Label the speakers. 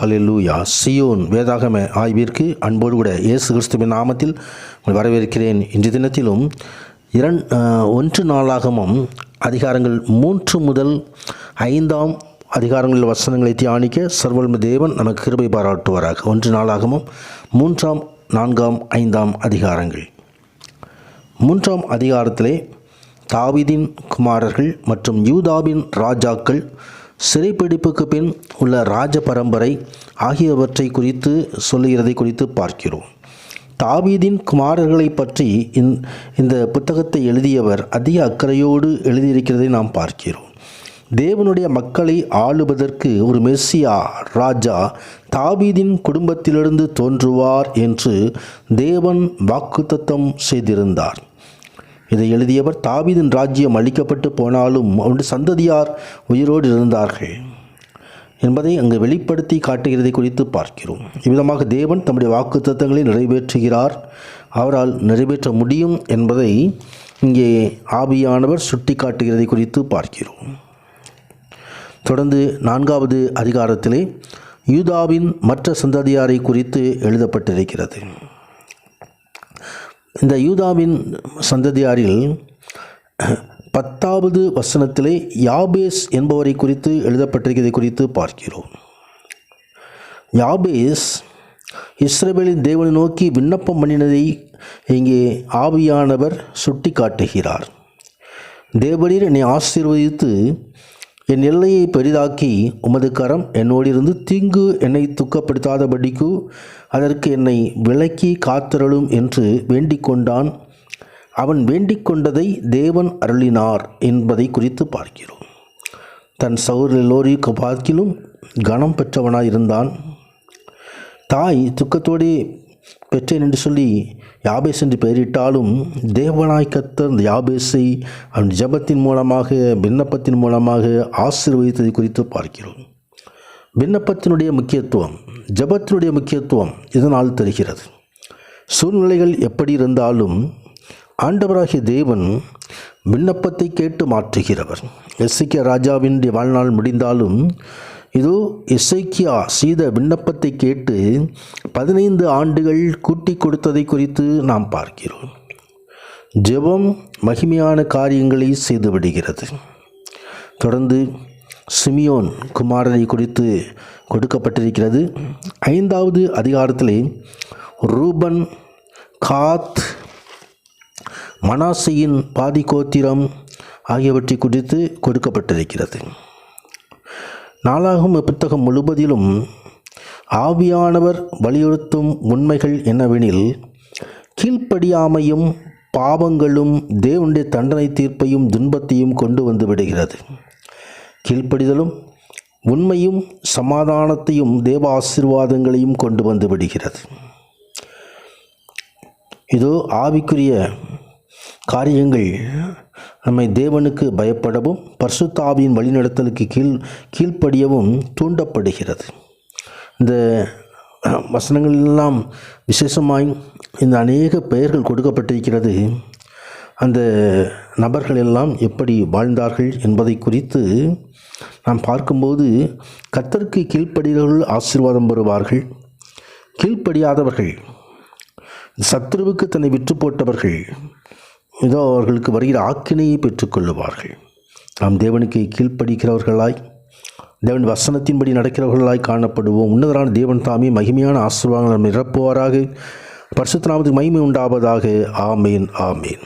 Speaker 1: ஹல்லேலூயா. Zion வேதாகம ஆய்விற்கு அன்போடு கூட இயேசு கிறிஸ்துவின் நாமத்தில் உங்களை வரவேற்கிறேன். இன்றைய தினத்திலும் 1 நாளாகமம் அதிகாரங்கள் 3 முதல் 5 அதிகாரங்களில் வசனங்களை தியானிக்க சர்வவல்லமை தேவன் நமக்கு கிருபை பாராட்டுவாராக. 1 நாளாகமம் 3, 4, 5 அதிகாரங்கள். 3 அதிகாரத்திலே தாவீதின் குமாரர்கள் மற்றும் யூதாவின் ராஜாக்கள், சிறைப்பிடிப்புக்கு பின் உள்ள ராஜ பரம்பரை ஆகியவற்றை குறித்து சொல்லுகிறதை குறித்து பார்க்கிறோம். தாவீதின் குமாரர்களை பற்றி இந்த புத்தகத்தை எழுதியவர் அதிக அக்கறையோடு எழுதியிருக்கிறதை நாம் பார்க்கிறோம். தேவனுடைய மக்களை ஆளுவதற்கு ஒரு மெஸ்ஸியா ராஜா தாவீதின் குடும்பத்திலிருந்து தோன்றுவார் என்று தேவன் வாக்குத்தத்தம் செய்திருந்தார். இதை எழுதியவர் தாவீதின் ராஜ்யம் அழிக்கப்பட்டு போனாலும் அவருடைய சந்ததியார் உயிரோடு இருந்தார்கள் என்பதை அங்கு வெளிப்படுத்தி காட்டுகிறதை குறித்து பார்க்கிறோம். இவ்விதமாக தேவன் தம்முடைய வாக்குத்தத்தங்களை நிறைவேற்றுகிறார், அவரால் நிறைவேற்ற முடியும் என்பதை இங்கே ஆவியானவர் சுட்டி காட்டுகிறதை குறித்து பார்க்கிறோம். தொடர்ந்து 4வது அதிகாரத்திலே யூதாவின் மற்ற சந்ததியாரை குறித்து எழுதப்பட்டிருக்கிறது. இந்த யூதாவின் சந்ததியாரில் 10வது வசனத்திலே யாபேஸ் என்பவரை குறித்து எழுதப்பட்டிருக்கிறதை குறித்து பார்க்கிறோம். யாபேஸ் இஸ்ரவேலின் தேவனை நோக்கி விண்ணப்பம் பண்ணினதை இங்கே ஆவியானவர் சுட்டி காட்டுகிறார். தேவரீர் என்னை ஆசீர்வதித்து என் எல்லையை பெரிதாக்கி உமது கரம் என்னோடிருந்து தீங்கு என்னை துக்கப்படுத்தாதபடிக்கு அதற்கு என்னை விலக்கி காத்தருளும் என்று வேண்டிக் கொண்டான். அவன் வேண்டிக் கொண்டதை தேவன் அருளினார் என்பதை குறித்து பார்க்கிறோம். தன் சகோதரர் எல்லோரையும் பார்க்கிலும் கனம் பெற்றவனாய் இருந்தான். தாய் துக்கத்தோடே பெற்றேன் என்று சொல்லி யாபேஸ் என்று பெயரிட்டாலும் தேவனாய் கர்த்தர் அந்த யாபேஸை அவன் ஜெபத்தின் மூலமாக விண்ணப்பத்தின் மூலமாக ஆசீர்வதித்ததை குறித்து பார்க்கிறோம். விண்ணப்பத்தினுடைய முக்கியத்துவம், ஜெபத்தினுடைய முக்கியத்துவம் இதனால் தெரிகிறது. சூழ்நிலைகள் எப்படி இருந்தாலும் ஆண்டவராகிய தேவன் விண்ணப்பத்தை கேட்டு மாற்றுகிறவர். எசேக்கியா ராஜாவின் வாழ்நாள் முடிந்தாலும் இதோ எசேக்கியா செய்த விண்ணப்பத்தை கேட்டு 15 ஆண்டுகள் கூட்டி கொடுத்ததை குறித்து நாம் பார்க்கிறோம். ஜெபம் மகிமையான காரியங்களை செய்துவிடுகிறது. தொடர்ந்து சிமியோன் குமாரனை குறித்து கொடுக்கப்பட்டிருக்கிறது. 5வது அதிகாரத்திலே ரூபன், காத், மனாசையின் பாதி கோத்திரம் ஆகியவற்றை குறித்து கொடுக்கப்பட்டிருக்கிறது. நாளாகம புத்தகம் முழுவதிலும் ஆவியானவர் வலியுறுத்தும் உண்மைகள் என்னவெனில், கீழ்ப்படியாமையும் பாவங்களும் தேவனுடைய தண்டனை தீர்ப்பையும் துன்பத்தையும் கொண்டு வந்து விடுகிறது. கீழ்ப்படிதலும் உண்மையும் சமாதானத்தையும் தேவ ஆசீர்வாதங்களையும் கொண்டு வந்து விடுகிறது. இதோ ஆவிக்குரிய காரியங்கள் நம்மை தேவனுக்கு பயப்படவும் பரிசுத்த ஆவியின் வழிநடத்தலுக்கு கீழ்ப்படியவும் தூண்டப்படுகிறது. இந்த வசனங்களெல்லாம் விசேஷமாய் இந்த அநேக பெயர்கள் கொடுக்கப்பட்டிருக்கிறது. அந்த நபர்கள் எல்லாம் எப்படி வாழ்ந்தார்கள் என்பதை குறித்து நாம் பார்க்கும்போது, கர்த்தருக்கு கீழ்ப்படியவர்கள் ஆசீர்வாதம் பெறுவார்கள், கீழ்ப்படியாதவர்கள் சத்துருவுக்கு தன்னை விற்று போட்டவர்கள் இதோ அவர்களுக்கு வருகிற ஆக்கினையை பெற்றுக்கொள்ளுவார்கள். நாம் தேவனுக்கு கீழ்ப்படிக்கிறவர்களாய் தேவன் வசனத்தின்படி நடக்கிறவர்களாய் காணப்படுவோம். உன்னதரான தேவன் தாமே மகிமையான ஆசீர்வாதங்கள் நம்ம நிரப்புவாராக. பரிசுத்த நாமத்துக்கு மகிமை உண்டாவதாக. ஆமேன், ஆமேன்.